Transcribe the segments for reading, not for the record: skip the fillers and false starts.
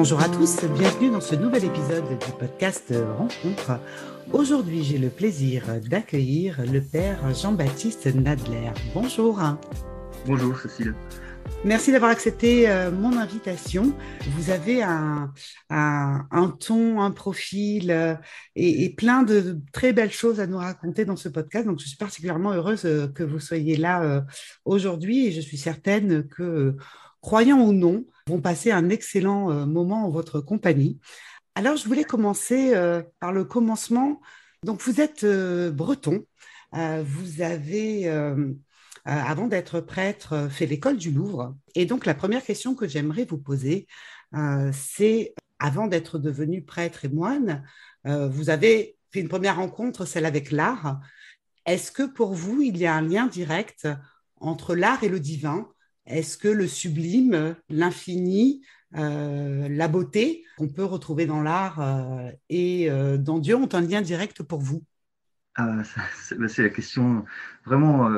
Bonjour à tous, bienvenue dans ce nouvel épisode du podcast Rencontre. Aujourd'hui, j'ai le plaisir d'accueillir le père Jean-Baptiste Nadler. Bonjour. Bonjour Cécile. Merci d'avoir accepté mon invitation. Vous avez un ton, un profil et plein de très belles choses à nous raconter dans ce podcast. Donc, je suis particulièrement heureuse que vous soyez là aujourd'hui et je suis certaine que, croyants ou non, vont passer un excellent moment en votre compagnie. Alors, je voulais commencer par le commencement. Donc, vous êtes breton. Vous avez, avant d'être prêtre, fait l'école du Louvre. Et donc, la première question que j'aimerais vous poser, c'est, avant d'être devenu prêtre et moine, vous avez fait une première rencontre, celle avec l'art. Est-ce que pour vous, il y a un lien direct entre l'art et le divin? Est-ce que le sublime, l'infini, la beauté qu'on peut retrouver dans l'art et dans Dieu ont un lien direct pour vous? C'est la question vraiment.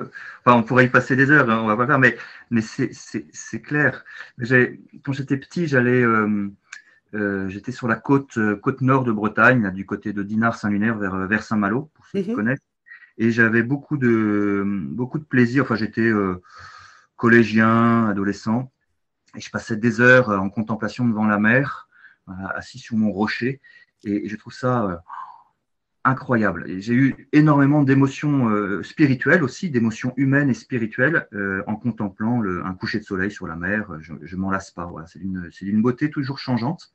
On pourrait y passer des heures, hein, on va pas faire, mais c'est clair. Quand j'étais petit, j'étais sur la côte nord de Bretagne, là, du côté de Dinard-Saint-Lunaire vers Saint-Malo, pour ceux qui Mhm. connaissent. Et j'avais beaucoup de plaisir. Enfin, j'étais collégien, adolescent, et je passais des heures en contemplation devant la mer, assis sur mon rocher. Et je trouve ça incroyable. Et j'ai eu énormément d'émotions spirituelles aussi, d'émotions humaines et spirituelles en contemplant un coucher de soleil sur la mer. Je m'en lasse pas. Voilà. C'est d'une beauté toujours changeante.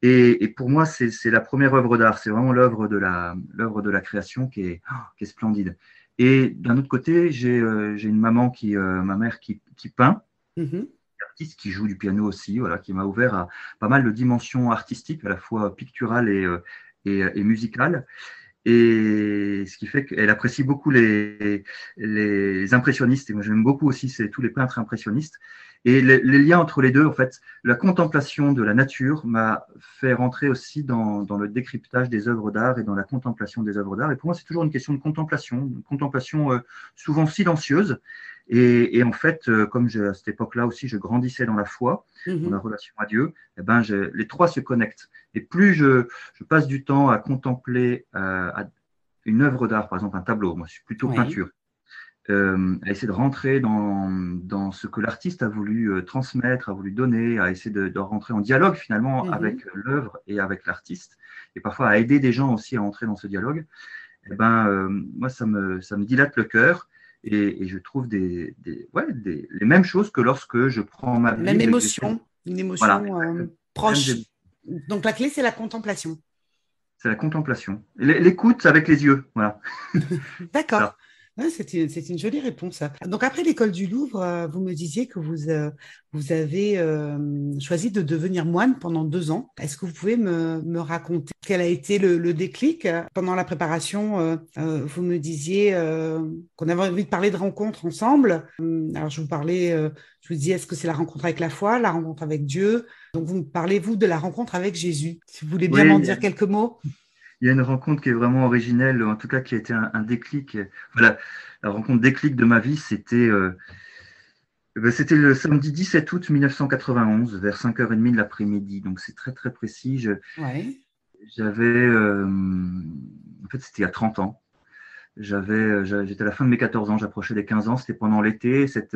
Et pour moi, c'est la première œuvre d'art. C'est vraiment l'œuvre de la création qui est splendide. Et d'un autre côté, j'ai une maman ma mère qui peint, Mhm. artiste qui joue du piano aussi, voilà, qui m'a ouvert à pas mal de dimensions artistiques, à la fois picturales et musicales. Et ce qui fait qu'elle apprécie beaucoup les impressionnistes. Et moi, j'aime beaucoup aussi tous les peintres impressionnistes. Et les liens entre les deux, en fait, la contemplation de la nature m'a fait rentrer aussi dans le décryptage des œuvres d'art et dans la contemplation des œuvres d'art. Et pour moi, c'est toujours une contemplation souvent silencieuse. Et en fait, comme à cette époque-là aussi, je grandissais dans la foi, dans la Mhm. relation à Dieu, eh ben, les trois se connectent. Et plus je passe du temps à contempler une œuvre d'art, par exemple un tableau, moi je suis plutôt Oui. peinture, à essayer de rentrer dans ce que l'artiste a voulu transmettre, a voulu donner, à essayer de rentrer en dialogue finalement Mhm. avec l'œuvre et avec l'artiste, et parfois à aider des gens aussi à entrer dans ce dialogue. Eh ben, moi ça me dilate le cœur. Et je trouve les mêmes choses que lorsque je prends ma Même Bible et que j'essaie. émotion, une Voilà, émotion mêmes. proche. Donc, la clé, c'est la contemplation. C'est la contemplation. L'écoute avec les yeux, voilà. D'accord. Ça. Ouais, c'est une jolie réponse, ça. Donc, après l'école du Louvre, vous me disiez que vous avez choisi de devenir moine pendant 2 ans. Est-ce que vous pouvez me raconter quel a été le déclic pendant la préparation? Vous me disiez qu'on avait envie de parler de rencontres ensemble. Alors, je vous disais, est-ce que c'est la rencontre avec la foi, la rencontre avec Dieu? Donc, vous me parlez, vous, de la rencontre avec Jésus. Si vous voulez bien Oui, m'en dire quelques mots. il y a une rencontre qui est vraiment originelle, en tout cas qui a été un déclic. Voilà, la rencontre déclic de ma vie, c'était le samedi 17 août 1991, vers 5h30 de l'après-midi. Donc c'est très très précis. Ouais. En fait, c'était il y a 30 ans. J'étais à la fin de mes 14 ans, j'approchais des 15 ans, c'était pendant l'été, cet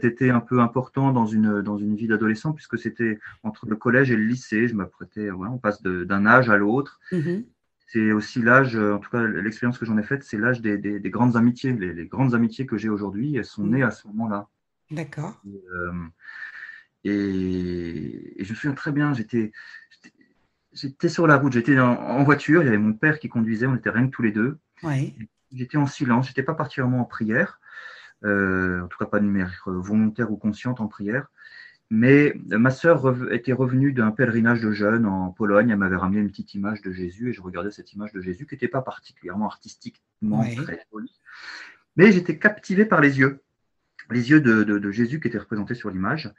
été un peu important dans une vie d'adolescent, puisque c'était entre le collège et le lycée, je m'apprêtais, voilà, on passe d'un âge à l'autre. Mhm. C'est aussi l'âge, en tout cas l'expérience que j'en ai faite, c'est l'âge des grandes amitiés. Les grandes amitiés que j'ai aujourd'hui, elles sont nées Mhm. à ce moment-là. D'accord. Et je me souviens très bien, j'étais sur la route, j'étais en voiture, il y avait mon père qui conduisait, on était rien que tous les deux. Ouais. J'étais en silence, j'étais pas particulièrement en prière, en tout cas pas de manière volontaire ou consciente en prière. Mais ma sœur était revenue d'un pèlerinage de jeunes en Pologne. Elle m'avait ramené une petite image de Jésus et je regardais cette image de Jésus qui n'était pas particulièrement artistiquement Ouais. très jolie. Mais j'étais captivé par les yeux de Jésus qui étaient représentés sur l'image.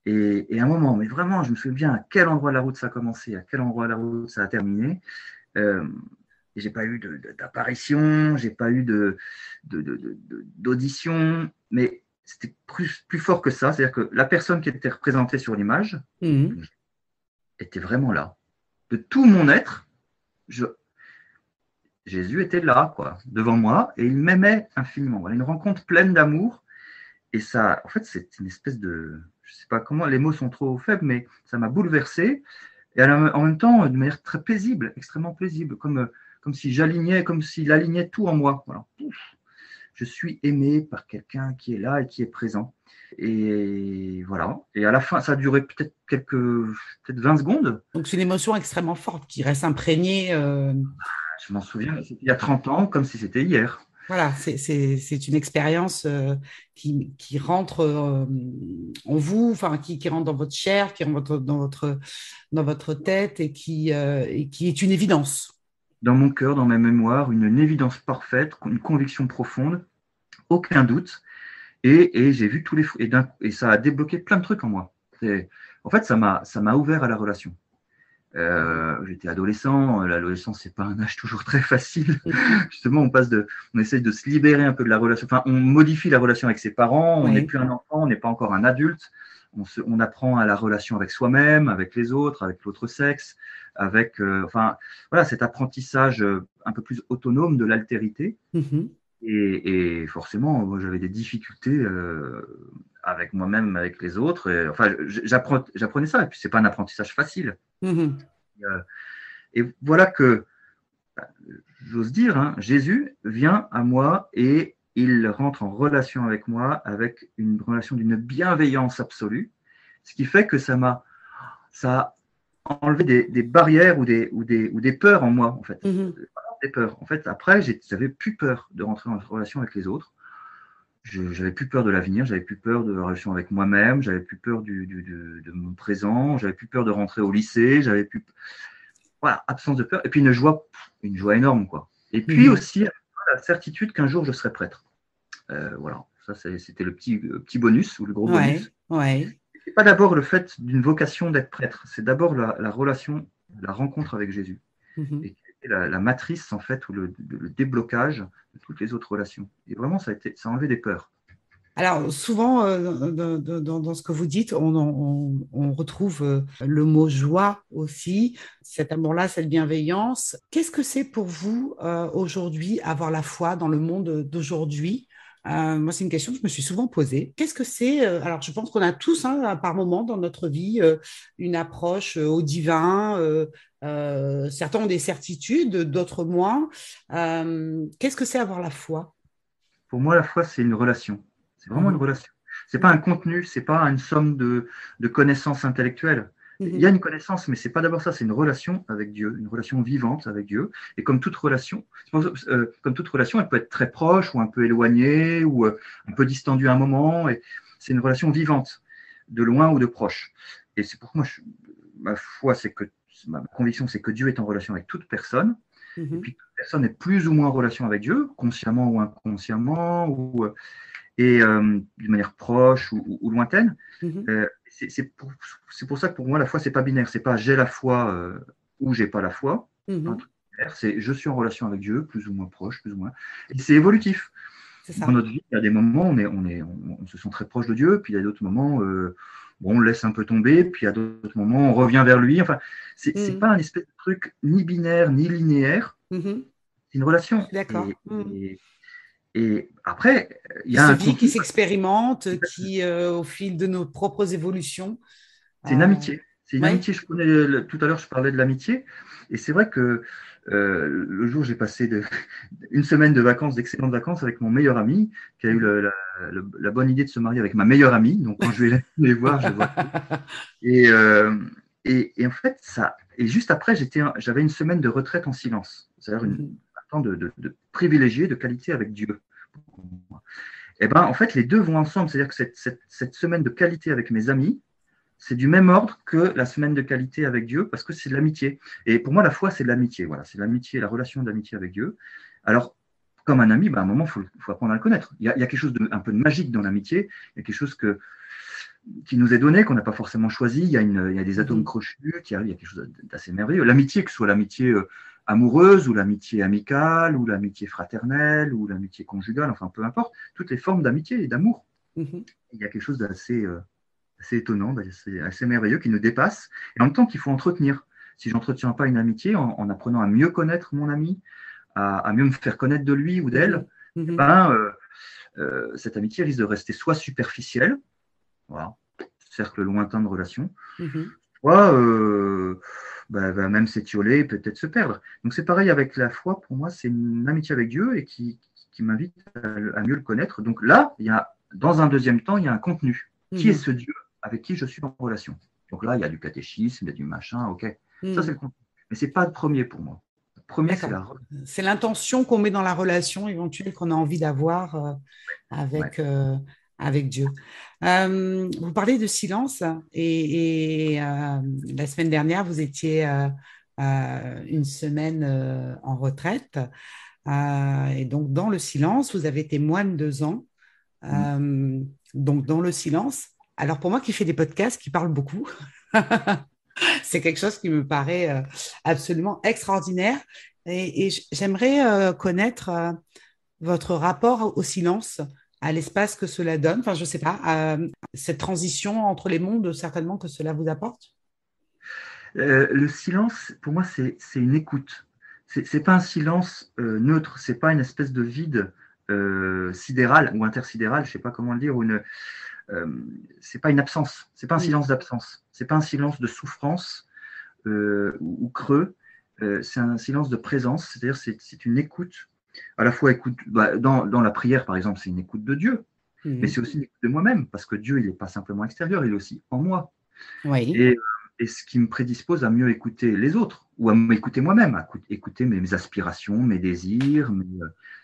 Et à un moment, mais vraiment, je me souviens bien à quel endroit de la route ça a commencé, à quel endroit de la route ça a terminé. Euh, et j'ai pas eu d'apparition, j'ai pas eu d'audition, mais c'était plus fort que ça. C'est-à-dire que la personne qui était représentée sur l'image, Mhm. était vraiment là. De tout mon être, Jésus était là, quoi, devant moi, et il m'aimait infiniment. Voilà, une rencontre pleine d'amour. Et ça, en fait, c'est une espèce de, je ne sais pas comment, les mots sont trop faibles, mais ça m'a bouleversé. Et en même temps, de manière très paisible, extrêmement paisible, comme si j'alignais, comme s'il alignait tout en moi. Voilà. Je suis aimé par quelqu'un qui est là et qui est présent. Et voilà. Et à la fin, ça a duré peut-être 20 secondes. Donc, c'est une émotion extrêmement forte qui reste imprégnée. Je m'en souviens, c'était il y a 30 ans, comme si c'était hier. Voilà, c'est une expérience qui rentre en vous, enfin, qui rentre dans votre chair, qui rentre dans votre tête et qui est une évidence. Dans mon cœur, dans ma mémoire, une évidence parfaite, une conviction profonde, aucun doute. Et j'ai vu tous les et ça a débloqué plein de trucs en moi. En fait, ça m'a ouvert à la relation. J'étais adolescent. L'adolescence, c'est pas un âge toujours très facile. Justement, on essaye de se libérer un peu de la relation. Enfin, on modifie la relation avec ses parents. On n'est Oui. plus un enfant, on n'est pas encore un adulte. On apprend à la relation avec soi-même, avec les autres, avec l'autre sexe, enfin, voilà, cet apprentissage un peu plus autonome de l'altérité. Mhm. Et forcément, moi, j'avais des difficultés avec moi-même, avec les autres. Enfin, j'apprenais ça. Et puis, c'est pas un apprentissage facile. Mhm. Euh, Et voilà que, j'ose dire, hein, Jésus vient à moi et il rentre en relation avec moi, avec une relation d'une bienveillance absolue, ce qui fait que ça a enlevé des barrières ou des peurs en moi, en fait. Mhm. Des peurs. En fait, après, j'avais plus peur de rentrer en relation avec les autres. J'avais plus peur de l'avenir, j'avais plus peur de la relation avec moi-même, j'avais plus peur de mon présent, j'avais plus peur de rentrer au lycée, j'avais plus, voilà, absence de peur, et puis une joie énorme, quoi. Et puis Mhm. aussi la certitude qu'un jour je serai prêtre. Voilà, ça c'était le petit bonus ou le gros Ouais, bonus. ouais. C'est pas d'abord le fait d'une vocation d'être prêtre, c'est d'abord la relation, la rencontre avec Jésus, Mhm. et qui a été la matrice en fait ou le déblocage de toutes les autres relations. Et vraiment, ça a enlevé des peurs. Alors, souvent, dans ce que vous dites, on retrouve le mot joie aussi, cet amour-là, cette bienveillance. Qu'est-ce que c'est pour vous aujourd'hui, avoir la foi dans le monde d'aujourd'hui? Moi, c'est une question que je me suis souvent posée. Qu'est-ce que c'est alors, je pense qu'on a tous, hein, par moment dans notre vie, une approche au divin. Certains ont des certitudes, d'autres moins. Qu'est-ce que c'est avoir la foi? Pour moi, la foi, c'est une relation. C'est vraiment une Mhm. relation. C'est pas un Mhm. contenu, c'est pas une somme de connaissances intellectuelles. Il y a Mhm. une connaissance, mais c'est pas d'abord ça, c'est une relation avec Dieu, une relation vivante avec Dieu. Et comme toute relation, elle peut être très proche ou un peu éloignée ou un peu distendue à un moment. Et c'est une relation vivante, de loin ou de proche. Et c'est pour moi, ma foi, ma conviction, c'est que Dieu est en relation avec toute personne. Et Mhm. puis, toute personne est plus ou moins en relation avec Dieu, consciemment ou inconsciemment, et d'une manière proche ou lointaine. Mhm. C'est pour ça que pour moi, la foi, c'est pas binaire. C'est pas j'ai la foi ou j'ai pas la foi. C'est pas un Mhm. truc binaire. C'est je suis en relation avec Dieu, plus ou moins proche, plus ou moins. Et c'est évolutif. C'est Dans ça. notre vie, il y a des moments où on se sent très proche de Dieu, puis il y a d'autres moments bon, on le laisse un peu tomber, puis il y a d'autres moments on revient vers lui. Enfin, c'est Mhm. pas un espèce de truc ni binaire ni linéaire. Mhm. C'est une Je relation. suis d'accord. Mhm. Et après, il y Qui a se un vit, qui contenu, s'expérimente, qui, au fil de nos propres évolutions. c'est une euh, amitié. C'est une ouais. amitié. Tout à l'heure, je parlais de l'amitié. Et c'est vrai que le jour, j'ai passé une semaine de vacances, d'excellentes vacances avec mon meilleur ami, qui a eu Mhm. la bonne idée de se marier avec ma meilleure amie. Donc, quand je vais les voir, je les vois. Et, euh, et en fait, et juste après, j'avais une semaine de retraite en silence. C'est-à-dire Mhm. un temps de privilégié, de qualité avec Dieu. Et ben, en fait, les deux vont ensemble. C'est-à-dire que cette semaine de qualité avec mes amis, c'est du même ordre que la semaine de qualité avec Dieu, parce que c'est de l'amitié. Et pour moi, la foi, c'est de l'amitié. Voilà, c'est l'amitié, la relation d'amitié avec Dieu. Alors, comme un ami, ben, à un moment, il faut apprendre à le connaître. Il y a quelque chose un peu de magique dans l'amitié. Il y a quelque chose qui nous est donné, qu'on n'a pas forcément choisi. Il y a des atomes Mhm. crochus, il y a quelque chose d'assez merveilleux. L'amitié, que ce soit l'amitié amoureuse, ou l'amitié amicale, ou l'amitié fraternelle, ou l'amitié conjugale, enfin peu importe, toutes les formes d'amitié et d'amour. Mhm. Il y a quelque chose d'assez assez étonnant, c'est assez merveilleux, qui nous dépasse, et en même temps qu'il faut entretenir. Si je n'entretiens pas une amitié en apprenant à mieux connaître mon ami, à mieux me faire connaître de lui ou d'elle, eh ben, cette amitié risque de rester soit superficielle, voilà, cercle lointain de relations, soit va même s'étioler, peut-être se perdre. Donc c'est pareil avec la foi, pour moi, c'est une amitié avec Dieu et qui m'invite à mieux le connaître. Donc là, dans un deuxième temps, il y a un contenu. Qui est ce Dieu avec qui je suis en relation? Donc là, il y a du catéchisme, il y a du machin, ok. Ça, c'est le contenu. Mais ce n'est pas le premier pour moi. Le premier, c'est la relation. C'est l'intention qu'on met dans la relation éventuelle qu'on a envie d'avoir avec Dieu. Vous parlez de silence et la semaine dernière, vous étiez une semaine en retraite. Et donc, dans le silence, vous avez été moine 2 ans. Donc, dans le silence. Alors, pour moi qui fais des podcasts, qui parlent beaucoup, c'est quelque chose qui me paraît absolument extraordinaire. Et j'aimerais connaître votre rapport au silence, à l'espace que cela donne. Enfin, je ne sais pas, cette transition entre les mondes, certainement que cela vous apporte. Le silence, pour moi, c'est une écoute. C'est pas un silence neutre, c'est pas une espèce de vide sidéral ou intersidéral, je sais pas comment le dire, c'est pas une absence, c'est pas un silence d'absence, c'est pas un silence de souffrance ou creux, c'est un silence de présence, c'est-à-dire c'est une écoute, à la fois écoute, dans la prière par exemple, c'est une écoute de Dieu, mais c'est aussi une écoute de moi-même, parce que Dieu il n'est pas simplement extérieur, il est aussi en moi. Oui. Et ce qui me prédispose à mieux écouter les autres, ou à m'écouter moi-même, à écouter mes aspirations, mes désirs.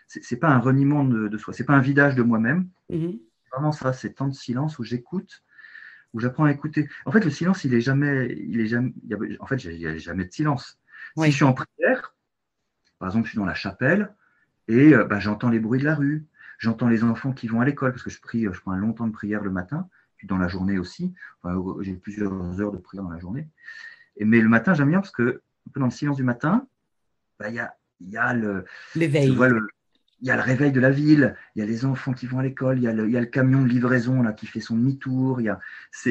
C'est pas un reniement de soi, c'est pas un vidage de moi-même. Vraiment ça, c'est temps de silence où j'écoute, où j'apprends à écouter. En fait, le silence, il n'y a jamais de silence. Si je suis en prière, par exemple, je suis dans la chapelle et j'entends les bruits de la rue, j'entends les enfants qui vont à l'école, parce que je prends un long temps de prière le matin, puis dans la journée aussi. J'ai plusieurs heures de prière dans la journée. Mais le matin, j'aime bien parce que, un peu dans le silence du matin, il y a l'éveil. Il y a le réveil de la ville, il y a les enfants qui vont à l'école, il y a le camion de livraison là, qui fait son demi-tour. Ça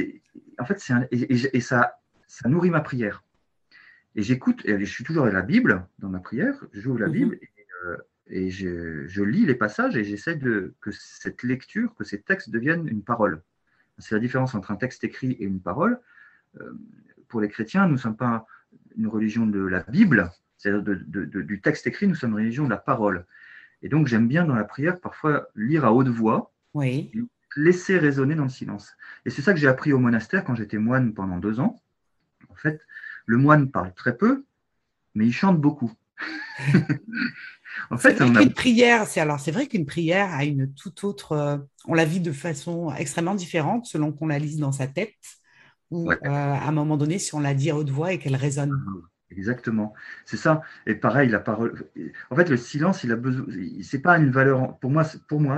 nourrit ma prière. Et j'écoute, et je suis toujours avec la Bible dans ma prière, j'ouvre la Bible et je lis les passages et j'essaie que cette lecture, que ces textes deviennent une parole. C'est la différence entre un texte écrit et une parole. Pour les chrétiens, nous ne sommes pas une religion de la Bible, c'est-à-dire du texte écrit, nous sommes une religion de la parole. Et donc, j'aime bien dans la prière, parfois, lire à haute voix, et laisser résonner dans le silence. Et c'est ça que j'ai appris au monastère quand j'étais moine pendant 2 ans. En fait, le moine parle très peu, mais il chante beaucoup. C'est vrai qu'une prière a une toute autre. On la vit de façon extrêmement différente selon qu'on la lise dans sa tête ou à un moment donné, si on la dit à haute voix et qu'elle résonne. Exactement, c'est ça. Et pareil, la parole. En fait, le silence, il a besoin. C'est pas une valeur. Pour moi,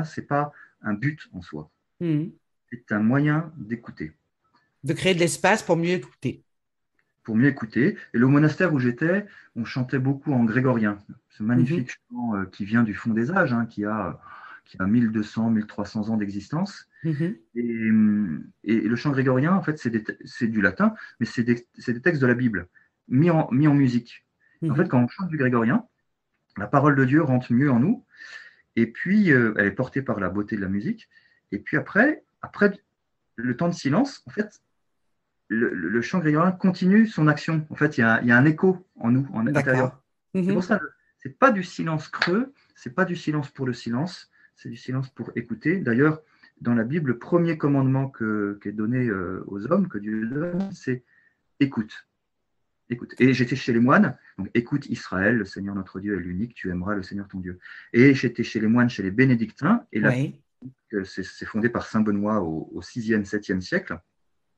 c'est pas un but en soi. C'est un moyen d'écouter. De créer de l'espace pour mieux écouter. Pour mieux écouter. Et le monastère où j'étais, on chantait beaucoup en grégorien. Ce magnifique chant qui vient du fond des âges, qui a 1200, 1300 ans d'existence. Et le chant grégorien, en fait, c'est du latin, mais c'est des textes de la Bible mis en musique. En fait, quand on chante du grégorien, la parole de Dieu rentre mieux en nous, et puis elle est portée par la beauté de la musique. Et puis après le temps de silence, en fait, le chant grégorien continue son action. En fait, il y a un écho en nous, en intérieur. C'est pour ça, c'est pas du silence creux, c'est pas du silence pour le silence, c'est du silence pour écouter. D'ailleurs, dans la Bible, le premier commandement qui est donné aux hommes, que Dieu donne, c'est écoute. Écoute. Et j'étais chez les moines, donc écoute Israël, le Seigneur notre Dieu est l'unique, tu aimeras le Seigneur ton Dieu. Et j'étais chez les moines, chez les bénédictins, et là, c'est fondé par Saint Benoît au 6e, 7e siècle.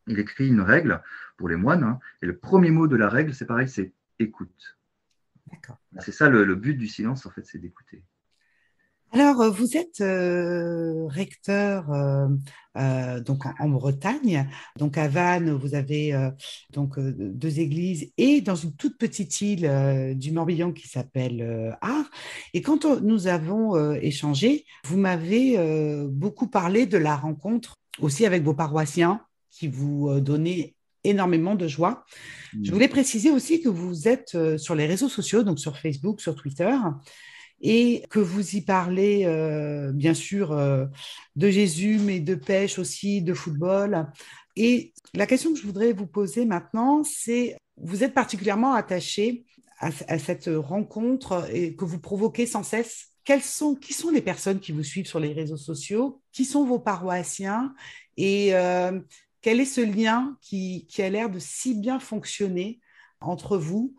Il écrit une règle pour les moines, et le premier mot de la règle, c'est pareil, c'est écoute. C'est ça le but du silence, en fait, c'est d'écouter. Alors, vous êtes recteur donc en Bretagne, donc à Vannes, vous avez donc 2 églises et dans une toute petite île du Morbihan qui s'appelle Ars. Et quand nous avons échangé, vous m'avez beaucoup parlé de la rencontre aussi avec vos paroissiens qui vous donnait énormément de joie. Je Mm. voulais préciser aussi que vous êtes sur les réseaux sociaux, donc sur Facebook, sur Twitter, et que vous y parlez, bien sûr, de Jésus, mais de pêche aussi, de football. Et la question que je voudrais vous poser maintenant, c'est, vous êtes particulièrement attaché à cette rencontre et que vous provoquez sans cesse. Qui sont les personnes qui vous suivent sur les réseaux sociaux? Qui sont vos paroissiens? Et quel est ce lien qui a l'air de si bien fonctionner entre vous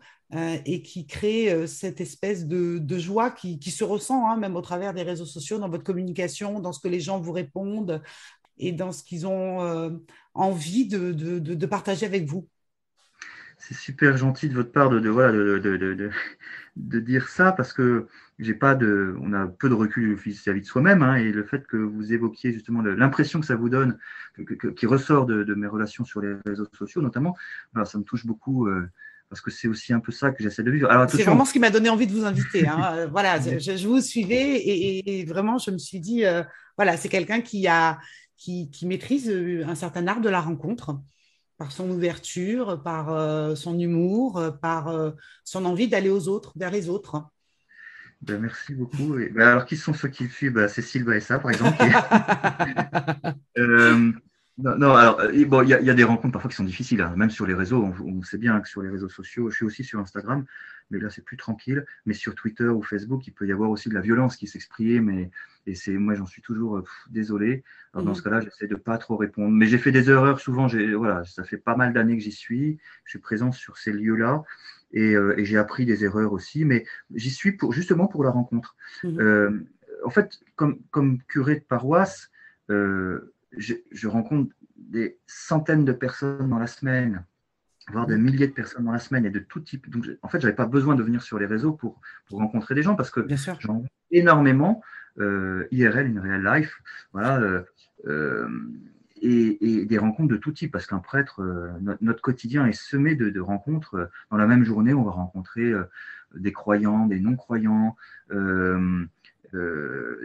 et qui crée cette espèce de joie qui se ressent, hein, même au travers des réseaux sociaux, dans votre communication, dans ce que les gens vous répondent et dans ce qu'ils ont envie de partager avec vous. C'est super gentil de votre part voilà, de dire ça parce que on a peu de recul vis-à-vis de soi-même, hein, et le fait que vous évoquiez justement l'impression que ça vous donne, qui ressort de mes relations sur les réseaux sociaux notamment, voilà, ça me touche beaucoup parce que c'est aussi un peu ça que j'essaie de vivre. Alors C'est attention. vraiment ce qui m'a donné envie de vous inviter, hein. Voilà, je vous suivais et vraiment je me suis dit, voilà, c'est quelqu'un qui maîtrise un certain art de la rencontre par son ouverture, par son humour, par son envie d'aller aux autres, vers les autres. Ben, merci beaucoup. Et, ben, alors, qui sont ceux qui suivent? Ben, Cécile Baessa, par exemple. Euh, non, non, alors, bon, il y a des rencontres parfois qui sont difficiles, hein. Même sur les réseaux, on sait bien que sur les réseaux sociaux, je suis aussi sur Instagram, mais là, c'est plus tranquille. Mais sur Twitter ou Facebook, il peut y avoir aussi de la violence qui s'exprime. Moi, j'en suis toujours désolé. Alors, dans ce cas-là, j'essaie de pas trop répondre. Mais j'ai fait des erreurs souvent. Voilà, ça fait pas mal d'années que j'y suis. Je suis présent sur ces lieux-là. Et j'ai appris des erreurs aussi. Mais j'y suis justement pour la rencontre. En fait, comme curé de paroisse, je rencontre des centaines de personnes dans la semaine, voire des milliers de personnes dans la semaine et de tout type. Donc, en fait, je n'avais pas besoin de venir sur les réseaux pour rencontrer des gens parce que Bien sûr. j'en rencontre énormément, IRL, in real life, voilà, et des rencontres de tout type parce qu'un prêtre, notre quotidien est semé de rencontres. Dans la même journée, on va rencontrer des croyants, des non-croyants,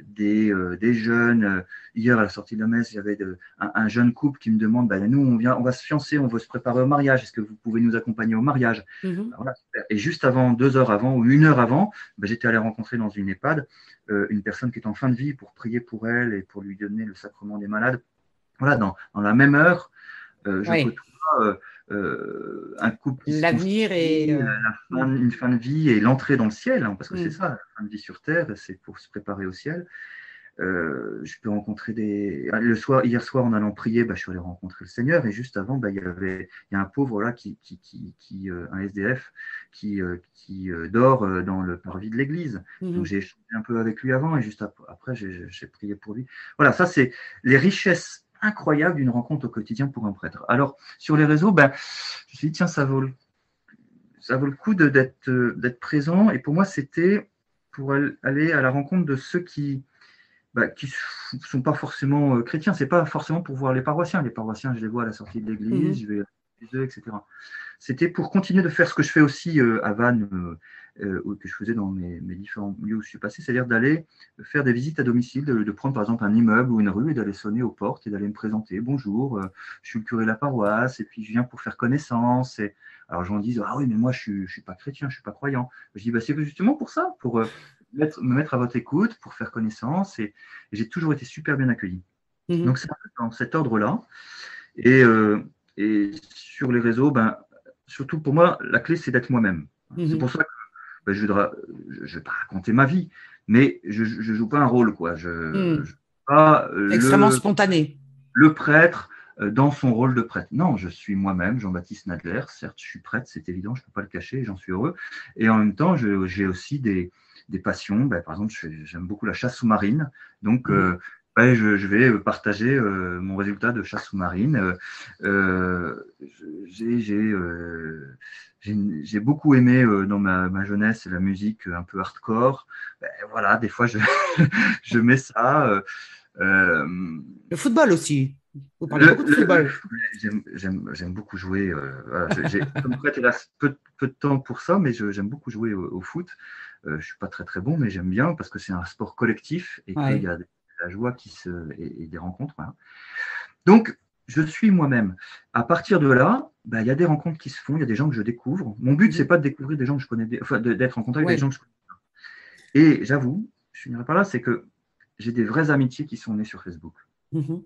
des jeunes. Hier, à la sortie de la messe, j'avais un jeune couple qui me demande, bah, nous, on va se fiancer, on veut se préparer au mariage. Est-ce que vous pouvez nous accompagner au mariage? Mm-hmm. Ben, voilà, et juste avant, 2 heures avant ou 1 heure avant, ben, j'étais allé rencontrer dans une EHPAD une personne qui est en fin de vie pour prier pour elle et pour lui donner le sacrement des malades. Voilà, dans la même heure, je Oui, côtoie un couple qui se l'avenir est. construit, une fin de vie et l'entrée dans le ciel, hein, parce que c'est Mm. ça, la fin de vie sur Terre, c'est pour se préparer au ciel. Je peux rencontrer hier soir en allant prier, bah, je suis allé rencontrer le Seigneur et juste avant, bah, il y a un pauvre là un SDF qui dort dans le parvis de l'église. Donc Mm-hmm. j'ai échangé un peu avec lui avant et juste après j'ai prié pour lui. Voilà, ça c'est les richesses incroyables d'une rencontre au quotidien pour un prêtre. Alors sur les réseaux, ben, je me suis dit tiens, ça vaut le coup d'être présent et pour moi c'était pour aller à la rencontre de ceux qui ne sont pas forcément chrétiens. C'est pas forcément pour voir les paroissiens. Les paroissiens, je les vois à la sortie de l'église, Mm-hmm. je vais chez eux, etc. C'était pour continuer de faire ce que je fais aussi à Vannes, que je faisais dans mes différents lieux où je suis passé, c'est-à-dire d'aller faire des visites à domicile, de prendre par exemple un immeuble ou une rue et d'aller sonner aux portes et d'aller me présenter. Bonjour, je suis le curé de la paroisse et puis je viens pour faire connaissance. Et alors, les gens disent, ah oui, mais moi, je suis pas chrétien, je suis pas croyant. Je dis, bah, c'est justement pour ça, pour me mettre à votre écoute, pour faire connaissance. Et j'ai toujours été super bien accueilli. Mm-hmm. Donc, c'est un peu dans cet ordre-là. Et, euh, et sur les réseaux, ben, surtout pour moi, la clé, c'est d'être moi-même. C'est Mm-hmm. pour ça que ben, je ne vais pas raconter ma vie, mais je ne joue pas un rôle. Quoi. Je ne Mm. suis pas Extrêmement spontané. le prêtre dans son rôle de prêtre. Non, je suis moi-même, Jean-Baptiste Nadler. Certes, je suis prêtre, c'est évident, je ne peux pas le cacher, j'en suis heureux. Et en même temps, j'ai aussi des passions. Ben, par exemple, j'aime beaucoup la chasse sous-marine. Donc, Mm-hmm. je vais partager mon résultat de chasse sous-marine. J'ai beaucoup aimé dans ma jeunesse la musique un peu hardcore. Ben, voilà, des fois, je mets ça. Le football aussi. Vous parlez beaucoup de football. J'aime beaucoup jouer. Voilà, comme prêtre, hélas, peu de temps pour ça, mais j'aime beaucoup jouer au foot. Je ne suis pas très très bon, mais j'aime bien parce que c'est un sport collectif et qu'il Ouais. y a de la joie et des rencontres. Voilà. Donc, je suis moi-même. À partir de là, bah, il y a des rencontres qui se font, il y a des gens que je découvre. Mon but, c'est pas de découvrir des gens que je connais, enfin, d'être en contact avec des gens Oui. que je connais. Et j'avoue, je finirai par là, c'est que j'ai des vraies amitiés qui sont nées sur Facebook. Mhm.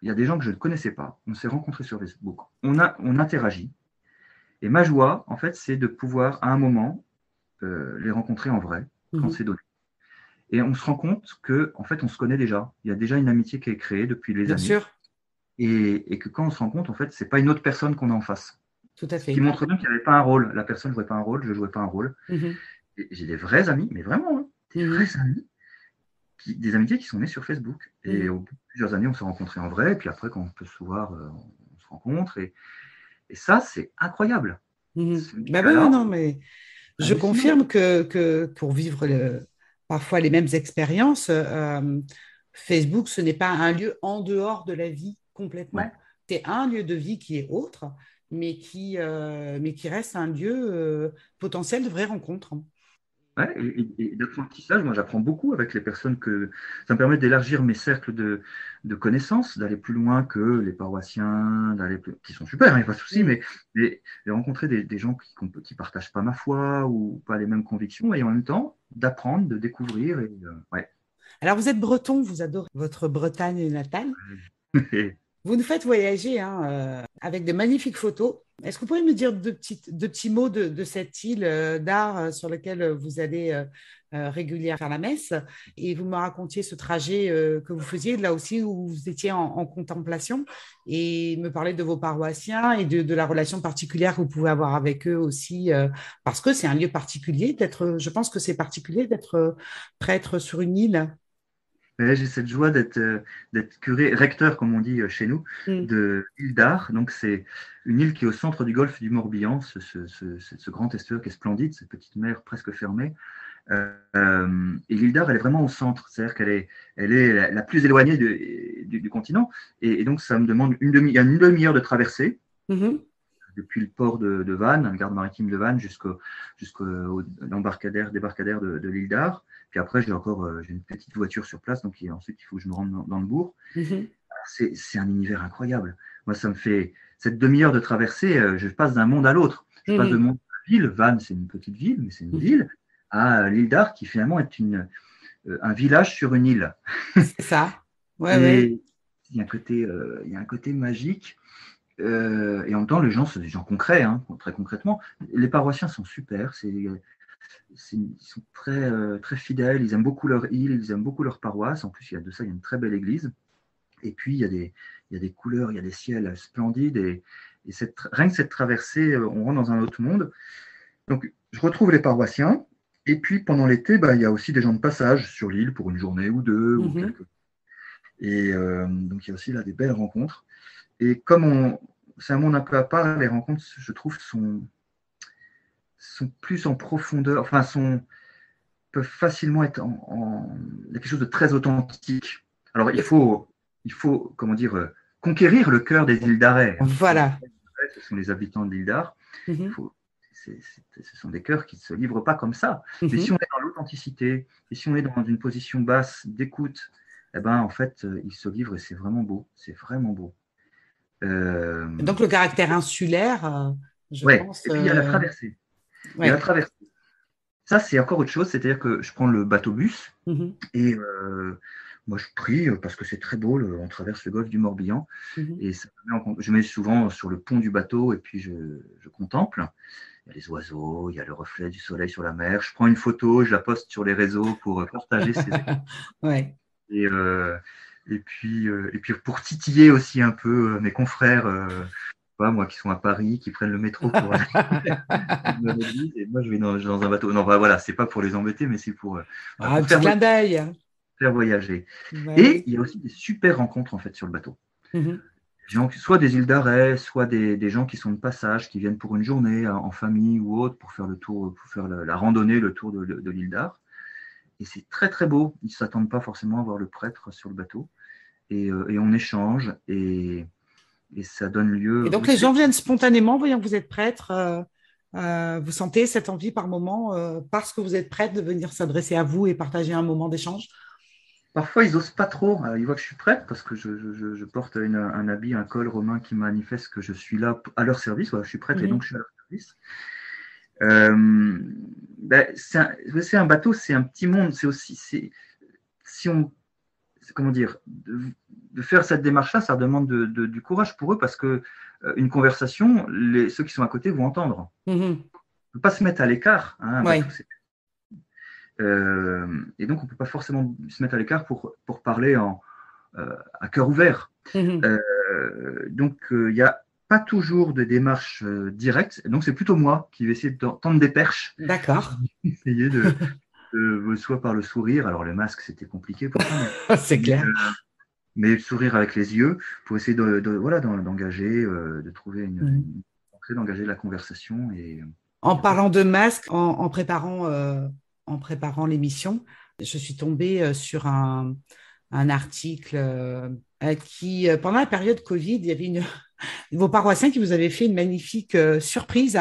Il y a des gens que je ne connaissais pas. On s'est rencontrés sur Facebook. On interagit. Et ma joie, en fait, c'est de pouvoir, à un moment, les rencontrer en vrai, quand Mhm. c'est donné. Et on se rend compte que, en fait, on se connaît déjà. Il y a déjà une amitié qui est créée depuis les Bien années. sûr, Et que quand on se rend compte, en fait, c'est pas une autre personne qu'on a en face. tout à Ce qui fait. montre bien qu'il n'y avait pas un rôle. La personne ne jouait pas un rôle, je ne jouais pas un rôle. Mhm. Et j'ai des vrais amis, mais vraiment, hein, des Mhm. vrais amis, des amitiés qui sont nées sur Facebook. Et Mhm. au bout de plusieurs années, on s'est rencontrés en vrai. Et puis après, quand on peut se voir, on se rencontre. Et ça, c'est incroyable. Mhm. Ce Bah oui, oui, média-là, non, mais je hallucinant. confirme que pour vivre parfois les mêmes expériences, Facebook, ce n'est pas un lieu en dehors de la vie Ouais. complètement. C'est un lieu de vie qui est autre, mais qui reste un lieu potentiel de vraies rencontres. Ouais, et d'apprentissage, moi j'apprends beaucoup avec les personnes que ça me permet d'élargir mes cercles de connaissances, d'aller plus loin que les paroissiens, qui sont super, il n'y a pas de souci, Mhm. mais de rencontrer des gens qui partagent pas ma foi ou pas les mêmes convictions, et en même temps d'apprendre, de découvrir. Ouais. Alors, vous êtes breton, vous adorez votre Bretagne natale. Vous nous faites voyager hein, avec de magnifiques photos. Est-ce que vous pourriez me dire deux petits mots de cette île d'art sur laquelle vous allez régulièrement faire la messe et vous me racontiez ce trajet que vous faisiez là aussi où vous étiez en contemplation et me parler de vos paroissiens et de la relation particulière que vous pouvez avoir avec eux aussi parce que c'est un lieu particulier d'être, je pense que c'est particulier d'être prêtre sur une île. Ouais, j'ai cette joie d'être curé, recteur, comme on dit chez nous, Mm. de l'île d'Ar. Donc, c'est une île qui est au centre du golfe du Morbihan, ce grand estuaire qui est splendide, cette petite mer presque fermée. Et l'île d'Ar, elle est vraiment au centre, c'est-à-dire elle est la plus éloignée du continent. Et donc, ça me demande il y a une demi-heure de traversée Mhm. depuis le port de Vannes, la garde maritime de Vannes, jusqu'au débarcadère de l'île d'Ar. Puis après, j'ai une petite voiture sur place, donc ensuite, il faut que je me rende dans le bourg. Mhm. C'est un univers incroyable. Moi, ça me fait cette demi-heure de traversée, je passe d'un monde à l'autre. Je passe de Mhm. monde à la ville. Vannes, c'est une petite ville, mais c'est une Mhm. ville, à l'île d'Ar, qui finalement est un village sur une île. C'est ça. Ouais, ouais. Et il y a un côté magique. Et en même temps, les gens, c'est des gens concrets, hein, très concrètement. Les paroissiens sont super. Ils sont très fidèles. Ils aiment beaucoup leur île, ils aiment beaucoup leur paroisse. En plus, il y a de ça, il y a une très belle église. Et puis, il y a des couleurs, il y a des ciels splendides. Et rien que cette traversée, on rentre dans un autre monde. Donc, je retrouve les paroissiens. Et puis, pendant l'été, bah, il y a aussi des gens de passage sur l'île pour une journée ou deux, ou Mhm. quelques. Et donc, il y a aussi là des belles rencontres. Et c'est un monde un peu à part, les rencontres, je trouve, sont plus en profondeur, enfin, peuvent facilement être il y a quelque chose de très authentique. Alors, il faut comment dire, conquérir le cœur des îles d'Arrêt, hein. Voilà. Ce sont les habitants de l'île d'Ar. Il Mhm. faut, ce sont des cœurs qui ne se livrent pas comme ça. Mais si Mhm. on est dans l'authenticité, et si on est dans une position basse d'écoute, eh ben, en fait, ils se livrent et c'est vraiment beau. C'est vraiment beau. Euh, Donc, le caractère insulaire, je ouais. pense. Et puis, il y a la traversée. Il y a la Ouais. traversée. Ça, c'est encore autre chose. C'est-à-dire que je prends le bateau-bus Mhm. et moi, je prie parce que c'est très beau. On traverse le golfe du Morbihan Mhm. et je mets souvent sur le pont du bateau et puis je contemple. Il y a les oiseaux, il y a le reflet du soleil sur la mer. Je prends une photo, je la poste sur les réseaux pour partager ces Ouais. et, et puis pour titiller aussi un peu mes confrères, pas, moi qui sont à Paris, qui prennent le métro pour aller dans l'église, et moi je vais dans un bateau. Non, bah, voilà, c'est pas pour les embêter, mais c'est Ah, un pour petit clin d'œil. faire voyager. Bah Et oui. il y a aussi des super rencontres en fait sur le bateau. Mhm. Soit des îles d'arrêt, soit des gens qui sont de passage, qui viennent pour une journée en famille ou autre pour faire le tour, pour faire la randonnée, le tour de l'île d'Ar. Et c'est très très beau. Ils ne s'attendent pas forcément à voir le prêtre sur le bateau. Et on échange et ça donne Et lieu. donc, les gens viennent spontanément, voyant que vous êtes prêtre. Vous sentez cette envie par moment, parce que vous êtes prêtre, de venir s'adresser à vous et partager un moment d'échange? Parfois, ils n'osent pas trop. Ils voient que je suis prête parce que je porte un habit, un col romain qui manifeste que je suis là à leur service. Voilà, je suis prête et donc je suis à leur service. C'est un bateau, c'est un petit monde. C'est aussi, si on, comment dire, de faire cette démarche-là, ça demande du courage pour eux parce que une conversation, ceux qui sont à côté vont entendre. On ne peut pas se mettre à l'écart. Hein, un bateau, et donc, on ne peut pas forcément se mettre à l'écart pour parler à cœur ouvert. Donc, il n'y a pas toujours de démarche directe. Donc, c'est plutôt moi qui vais essayer de tendre des perches. D'accord. Essayer soit par le sourire. Alors, le masque, c'était compliqué pour ça. C'est clair. Mais le sourire avec les yeux pour essayer d'engager, de trouver une entrée, d'engager la conversation. En parlant de masque, en préparant l'émission, je suis tombée sur un article qui, pendant la période Covid, il y avait vos paroissiens qui vous avaient fait une magnifique surprise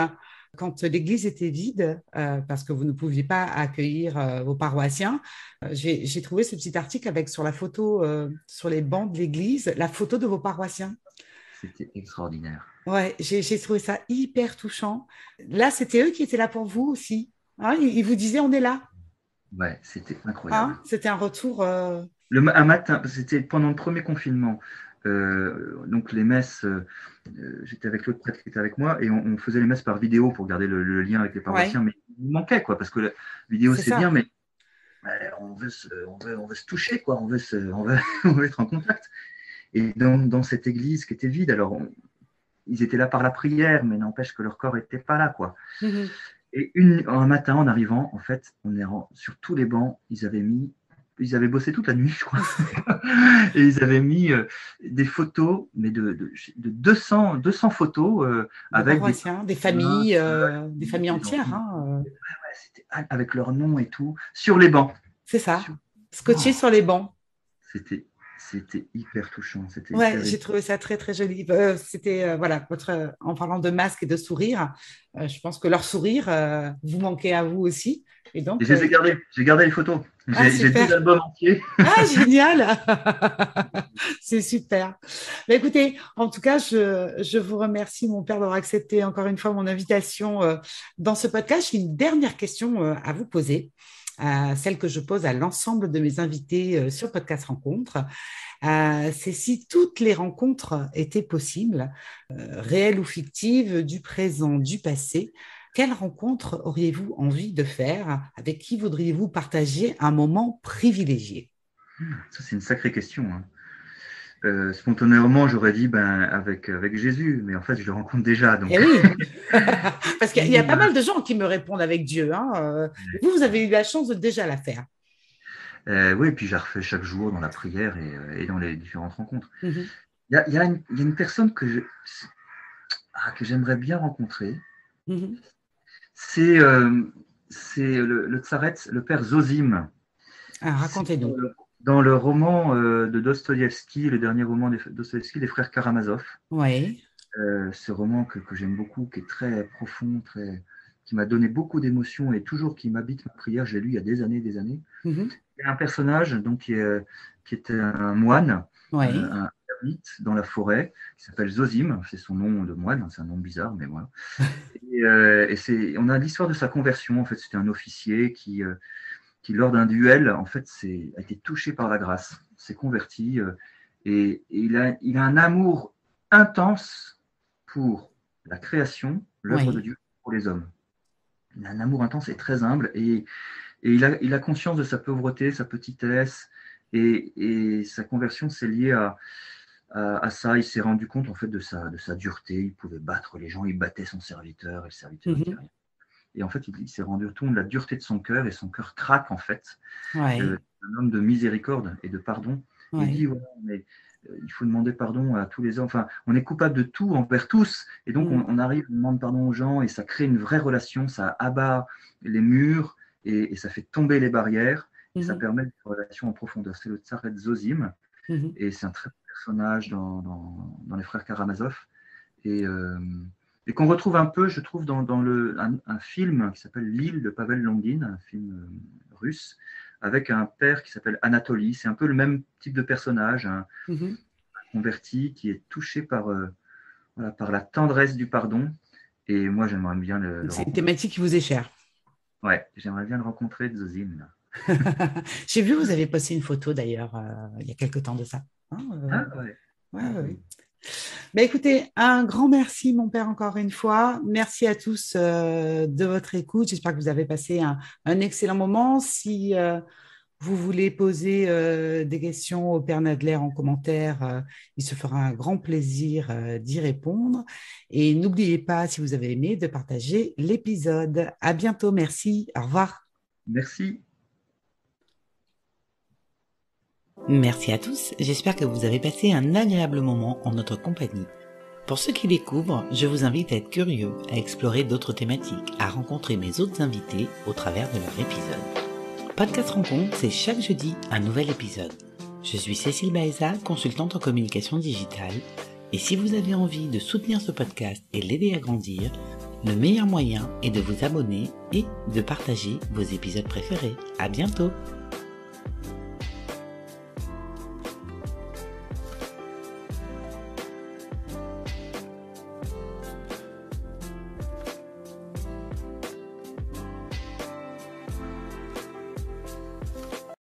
quand l'église était vide, parce que vous ne pouviez pas accueillir vos paroissiens. J'ai trouvé ce petit article avec sur la photo, sur les bancs de l'église, la photo de vos paroissiens. C'était extraordinaire. Ouais, j'ai trouvé ça hyper touchant. Là, c'était eux qui étaient là pour vous aussi. Hein, ils vous disaient, on est là. Ouais, c'était incroyable. Hein, c'était un retour. Un matin, c'était pendant le premier confinement. Donc les messes, j'étais avec l'autre prêtre qui était avec moi et on faisait les messes par vidéo pour garder le lien avec les paroissiens, mais il manquait quoi, parce que la vidéo c'est bien, mais on veut se toucher quoi, on veut être en contact. Et dans cette église qui était vide, alors ils étaient là par la prière, mais n'empêche que leur corps n'était pas là quoi. Et un matin en arrivant, en fait, sur tous les bancs, ils avaient bossé toute la nuit, je crois. Et ils avaient mis des photos, mais de 200 photos avec des familles entières. C'était avec leur nom et tout, sur les bancs. C'est ça, scotché sur les bancs. C'était hyper touchant. J'ai trouvé ça très, très joli. Voilà, en parlant de masque et de sourire, je pense que leur sourire vous manquait à vous aussi. Et donc, je les ai gardés. J'ai gardé les photos. J'ai 2 albums entiers. Ah, génial. C'est super. Mais écoutez, en tout cas, je vous remercie, mon père, d'avoir accepté encore une fois mon invitation dans ce podcast. J'ai une dernière question à vous poser, celle que je pose à l'ensemble de mes invités sur Podcast Rencontre. C'est si toutes les rencontres étaient possibles, réelles ou fictives, du présent, du passé. Quelle rencontre auriez-vous envie de faire? Avec qui voudriez-vous partager un moment privilégié? Ça, c'est une sacrée question. Hein. Spontanément, j'aurais dit avec Jésus, mais en fait, je le rencontre déjà. Donc... Eh oui, parce qu'il y a pas mal de gens qui me répondent avec Dieu. Hein. Vous avez eu la chance de déjà la faire. Oui, et puis je la refais chaque jour dans la prière et dans les différentes rencontres. Il y a une personne que j'aimerais bien rencontrer. C'est le tsaret, le père Zosime. Racontez-nous. Dans le roman de Dostoïevski, le dernier roman de Dostoïevski, Les Frères Karamazov. Oui. Ce roman que j'aime beaucoup, qui est très profond, qui m'a donné beaucoup d'émotions et toujours qui m'habite ma prière. Je l'ai lu il y a des années, des années. Il y a un personnage donc, qui était un moine, un ermite dans la forêt, qui s'appelle Zosime. C'est son nom de moine, c'est un nom bizarre, mais voilà. On a l'histoire de sa conversion. En fait, c'était un officier qui lors d'un duel, en fait, a été touché par la grâce, s'est converti, et il a un amour intense pour la création, l'œuvre de Dieu, pour les hommes. Il a un amour intense et très humble, et il a conscience de sa pauvreté, sa petitesse, et sa conversion, c'est lié à ça. Il s'est rendu compte en fait de sa dureté. Il pouvait battre les gens, il battait son serviteur, et le serviteur n'était rien. Et en fait, il s'est rendu compte de la dureté de son cœur, et son cœur craque en fait. Un homme de miséricorde et de pardon. Il dit mais il faut demander pardon à tous les hommes. Enfin, on est coupable de tout envers tous, et donc on arrive, on demande pardon aux gens, et ça crée une vraie relation, ça abat les murs, et ça fait tomber les barrières, et ça permet une relation en profondeur. C'est le tsaret Zosime, et c'est un très bon personnage dans les Frères Karamazov, et qu'on retrouve un peu, je trouve, dans un film qui s'appelle L'île de Pavel Longin, un film russe, avec un père qui s'appelle Anatoly. C'est un peu le même type de personnage, un Mhm. converti qui est touché voilà, par la tendresse du pardon. Et moi, j'aimerais bien le C'est une rencontrer. thématique qui vous est chère. Ouais, j'aimerais bien le rencontrer, Zozim. J'ai vu, vous avez posté une photo d'ailleurs il y a quelque temps de ça. Hein, Ah ouais. ouais, ouais, ouais. Ben, écoutez, un grand merci, mon père, encore une fois. Merci à tous de votre écoute. J'espère que vous avez passé un excellent moment. Si vous voulez poser des questions au Père Nadler en commentaire, il se fera un grand plaisir d'y répondre. Et n'oubliez pas, si vous avez aimé, de partager l'épisode. À bientôt. Merci. Au revoir. Merci. Merci à tous, j'espère que vous avez passé un agréable moment en notre compagnie. Pour ceux qui découvrent, je vous invite à être curieux, à explorer d'autres thématiques, à rencontrer mes autres invités au travers de leur épisode. Podcast Rencontre, c'est chaque jeudi un nouvel épisode. Je suis Cécile Baeza, consultante en communication digitale, et si vous avez envie de soutenir ce podcast et l'aider à grandir, le meilleur moyen est de vous abonner et de partager vos épisodes préférés. À bientôt!